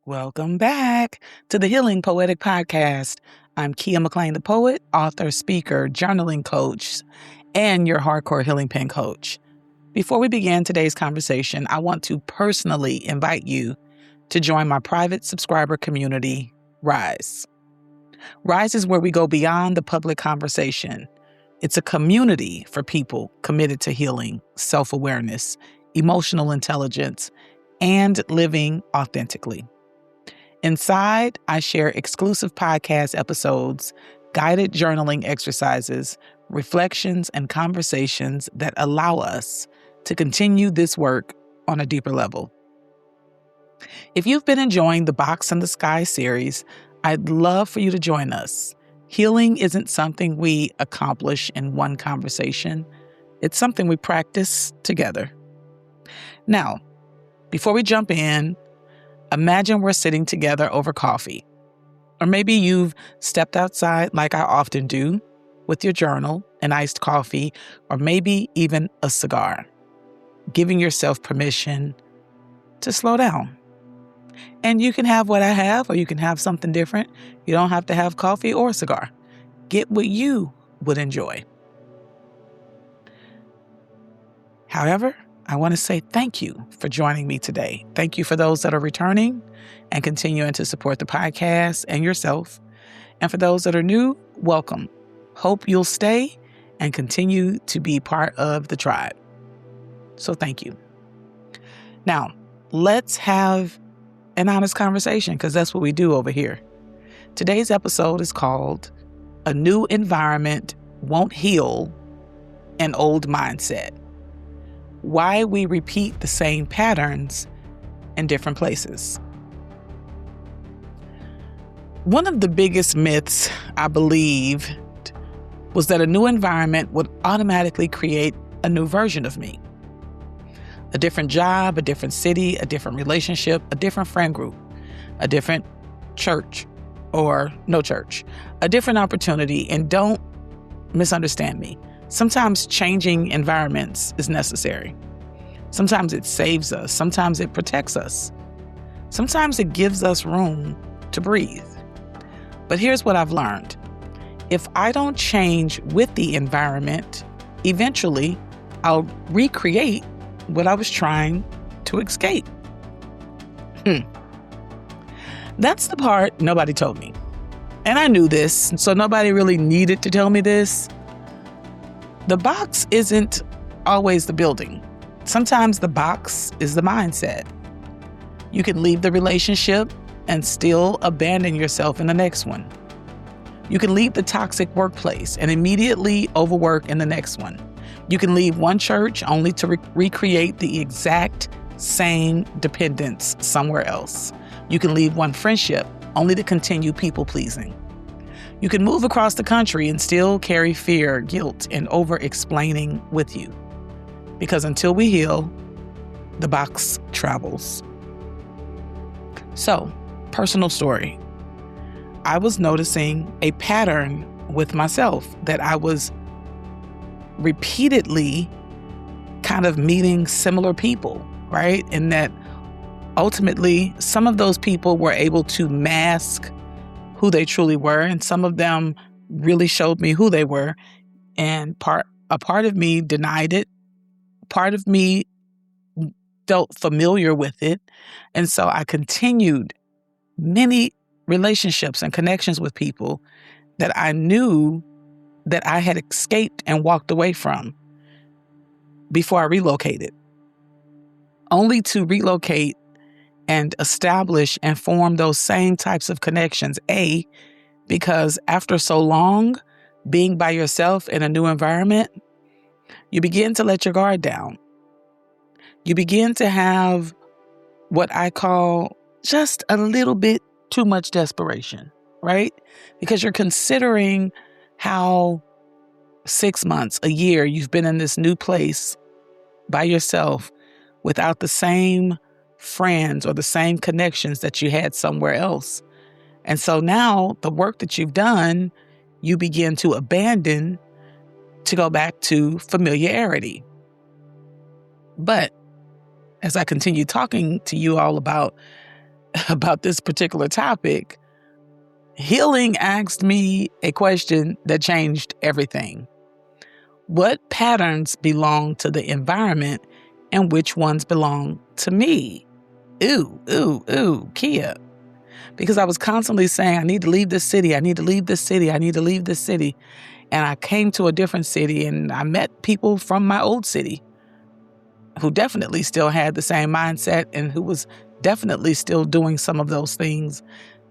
Welcome back to the Healing Poetic Podcast. I'm Keya McClain the Poet, author, speaker, journaling coach, and your hardcore healing pen coach. Before we begin today's conversation, I want to personally invite you to join my private subscriber community, Rise. Rise is where we go beyond the public conversation. It's a community for people committed to healing, self-awareness, emotional intelligence, and living authentically. Inside, I share exclusive podcast episodes, guided journaling exercises, reflections, and conversations that allow us to continue this work on a deeper level. If you've been enjoying the Box in the Sky series, I'd love for you to join us. Healing isn't something we accomplish in one conversation. It's something we practice together. Now, before we jump in, imagine we're sitting together over coffee. Or maybe you've stepped outside like I often do with your journal, an iced coffee, or maybe even a cigar, giving yourself permission to slow down. And you can have what I have, or you can have something different. You don't have to have coffee or a cigar. Get what you would enjoy. However, I want to say thank you for joining me today. Thank you for those that are returning and continuing to support the podcast and yourself. And for those that are new, welcome. Hope you'll stay and continue to be part of the tribe. So thank you. Now, let's have an honest conversation, because that's what we do over here. Today's episode is called A New Environment Won't Heal an Old Mindset. Why we repeat the same patterns in different places. One of the biggest myths I believed was that a new environment would automatically create a new version of me. A different job, a different city, a different relationship, a different friend group, a different church or no church, a different opportunity. And don't misunderstand me. Sometimes changing environments is necessary. Sometimes it saves us. Sometimes it protects us. Sometimes it gives us room to breathe. But here's what I've learned. If I don't change with the environment, eventually I'll recreate what I was trying to escape. That's the part nobody told me. And I knew this, so nobody really needed to tell me this. The box isn't always the building. Sometimes the box is the mindset. You can leave the relationship and still abandon yourself in the next one. You can leave the toxic workplace and immediately overwork in the next one. You can leave one church only to recreate the exact same dependence somewhere else. You can leave one friendship only to continue people-pleasing. You can move across the country and still carry fear, guilt, and over-explaining with you. Because until we heal, the box travels. So, personal story. I was noticing a pattern with myself that I was repeatedly kind of meeting similar people, right? And that ultimately, some of those people were able to mask who they truly were, and some of them really showed me who they were. And a part of me denied it. Part of me felt familiar with it. And so I continued many relationships and connections with people that I knew that I had escaped and walked away from before I relocated, only to relocate and establish and form those same types of connections. Because after so long being by yourself in a new environment, you begin to let your guard down. You begin to have what I call just a little bit too much desperation, right? Because you're considering how 6 months, a year, you've been in this new place by yourself without the same friends or the same connections that you had somewhere else. And so now the work that you've done, you begin to abandon to go back to familiarity. But as I continue talking to you all about about this particular topic, healing asked me a question that changed everything. What patterns belong to the environment and which ones belong to me? Ooh, Keya. Because I was constantly saying, I need to leave this city. I need to leave this city. I need to leave this city. And I came to a different city and I met people from my old city who definitely still had the same mindset and who was definitely still doing some of those things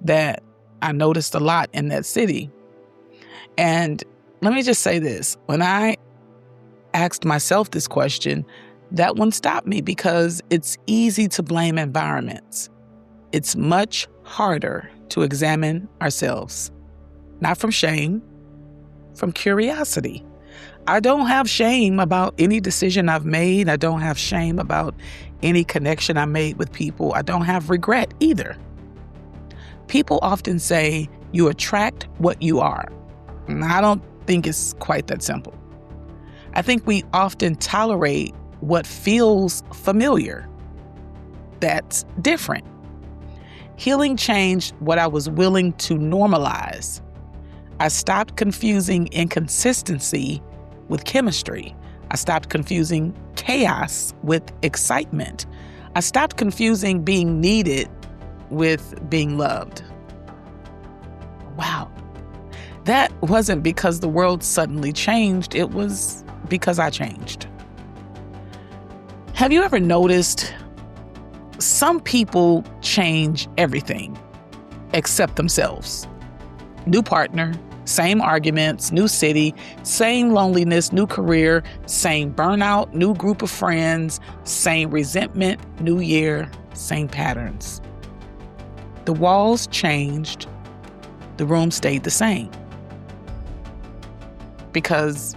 that I noticed a lot in that city. And let me just say this. When I asked myself this question, that one stopped me because it's easy to blame environments. It's much harder to examine ourselves. Not from shame, from curiosity. I don't have shame about any decision I've made. I don't have shame about any connection I made with people. I don't have regret either. People often say you attract what you are. And I don't think it's quite that simple. I think we often tolerate what feels familiar. That's different. Healing changed what I was willing to normalize. I stopped confusing inconsistency with chemistry. I stopped confusing chaos with excitement. I stopped confusing being needed with being loved. Wow. That wasn't because the world suddenly changed. It was because I changed. Have you ever noticed some people change everything except themselves? New partner, same arguments, new city, same loneliness, new career, same burnout, new group of friends, same resentment, new year, same patterns. The walls changed, the room stayed the same. Because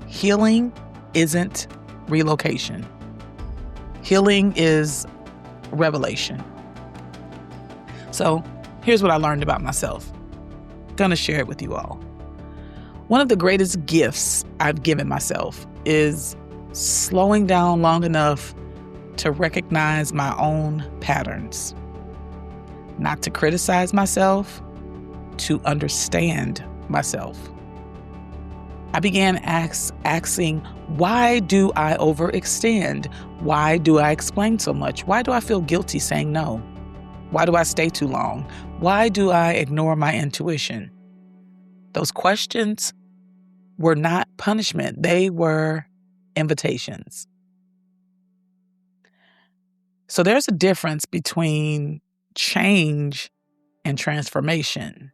healing isn't relocation. Healing is revelation. So here's what I learned about myself. Gonna share it with you all. One of the greatest gifts I've given myself is slowing down long enough to recognize my own patterns. Not to criticize myself, to understand myself. I began asking, why do I overextend? Why do I explain so much? Why do I feel guilty saying no? Why do I stay too long? Why do I ignore my intuition? Those questions were not punishment. They were invitations. So there's a difference between change and transformation.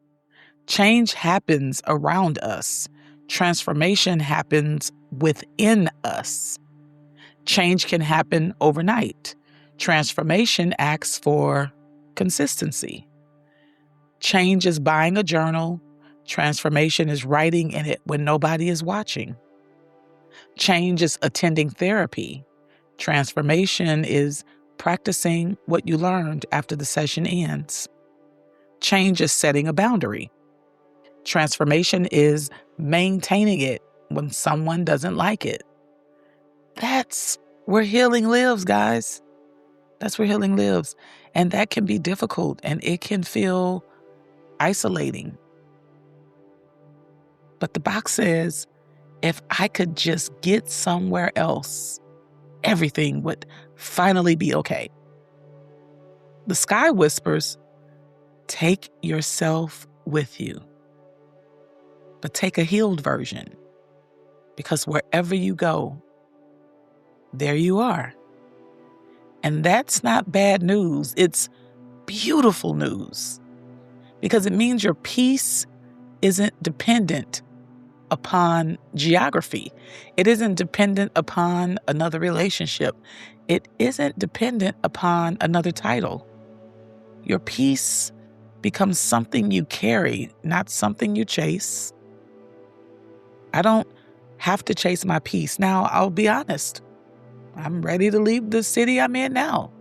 Change happens around us. Transformation happens within us. Change can happen overnight. Transformation asks for consistency. Change is buying a journal. Transformation is writing in it when nobody is watching. Change is attending therapy. Transformation is practicing what you learned after the session ends. Change is setting a boundary. Transformation is maintaining it when someone doesn't like it. That's where healing lives, guys. That's where healing lives. And that can be difficult and it can feel isolating. But the box says, if I could just get somewhere else, everything would finally be okay. The sky whispers, take yourself with you. But take a healed version, because wherever you go, there you are. And that's not bad news. It's beautiful news, because it means your peace isn't dependent upon geography. It isn't dependent upon another relationship. It isn't dependent upon another title. Your peace becomes something you carry, not something you chase. I don't have to chase my peace. Now, I'll be honest. I'm ready to leave the city I'm in now.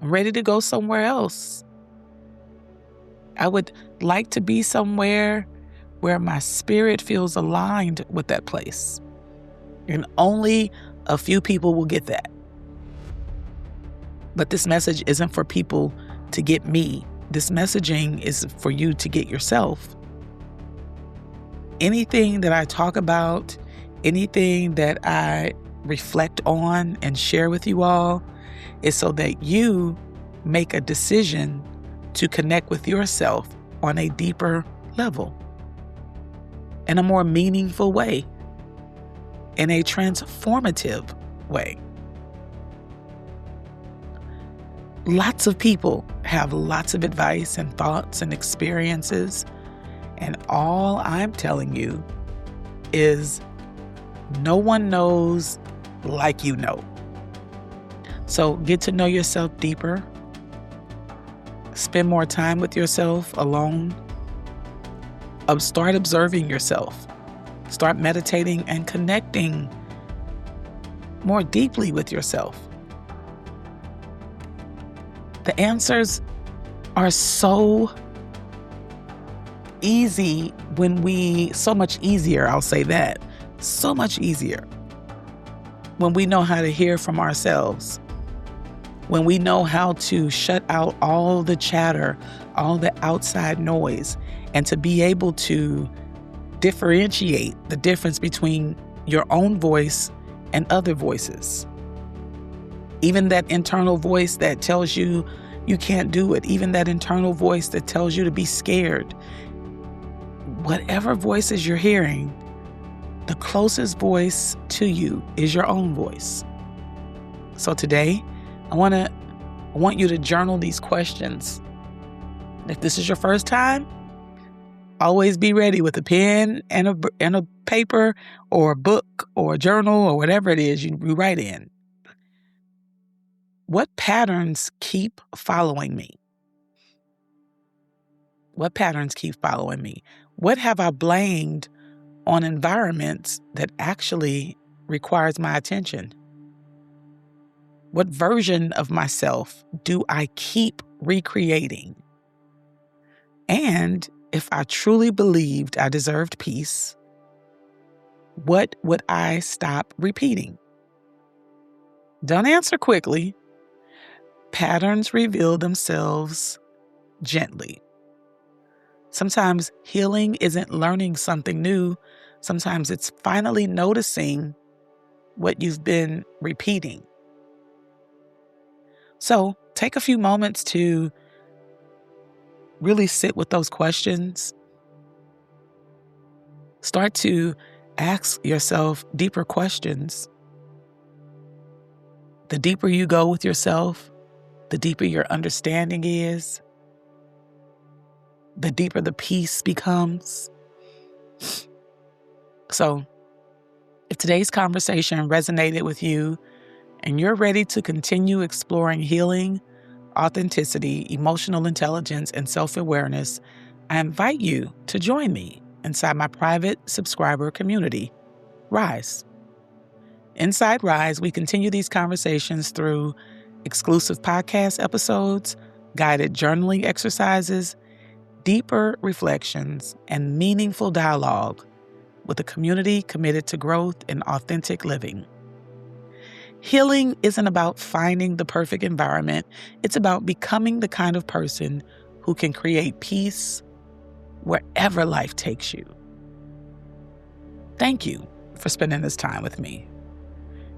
I'm ready to go somewhere else. I would like to be somewhere where my spirit feels aligned with that place. And only a few people will get that. But this message isn't for people to get me. This messaging is for you to get yourself. Anything that I talk about, anything that I reflect on and share with you all is so that you make a decision to connect with yourself on a deeper level, in a more meaningful way, in a transformative way. Lots of people have lots of advice and thoughts and experiences, and all I'm telling you is no one knows like you know. So get to know yourself deeper. Spend more time with yourself alone. Start observing yourself. Start meditating and connecting more deeply with yourself. The answers are so easy so much easier, I'll say that. So much easier when we know how to hear from ourselves. When we know how to shut out all the chatter, all the outside noise, and to be able to differentiate the difference between your own voice and other voices. Even that internal voice that tells you you can't do it, even that internal voice that tells you to be scared. Whatever voices you're hearing, the closest voice to you is your own voice. So today, I want you to journal these questions. If this is your first time, always be ready with a pen and a paper or a book or a journal or whatever it is you write in. What patterns keep following me? What patterns keep following me? What have I blamed on environments that actually requires my attention? What version of myself do I keep recreating? And if I truly believed I deserved peace, what would I stop repeating? Don't answer quickly. Patterns reveal themselves gently. Sometimes healing isn't learning something new. Sometimes it's finally noticing what you've been repeating. So take a few moments to really sit with those questions. Start to ask yourself deeper questions. The deeper you go with yourself, the deeper your understanding is, the deeper the peace becomes. So, if today's conversation resonated with you and you're ready to continue exploring healing, authenticity, emotional intelligence, and self-awareness, I invite you to join me inside my private subscriber community, Rise. Inside Rise, we continue these conversations through exclusive podcast episodes, guided journaling exercises, deeper reflections, and meaningful dialogue with a community committed to growth and authentic living. Healing isn't about finding the perfect environment. It's about becoming the kind of person who can create peace wherever life takes you. Thank you for spending this time with me.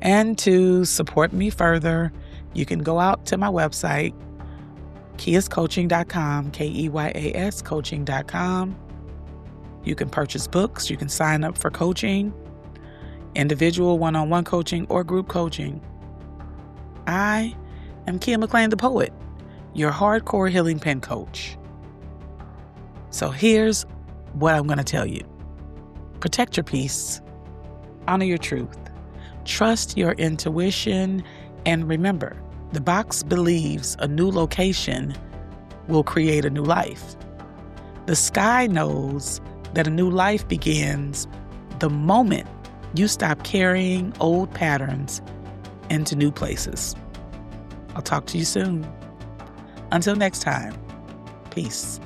And to support me further, you can go out to my website, keyascoaching.com, KEYAS coaching.com. You can purchase books. You can sign up for coaching, individual one-on-one coaching, or group coaching. I am Keya McClain the Poet, your hardcore healing pen coach. So here's what I'm going to tell you. Protect your peace. Honor your truth. Trust your intuition. And remember, the box believes a new location will create a new life. The sky knows that a new life begins the moment you stop carrying old patterns into new places. I'll talk to you soon. Until next time, peace.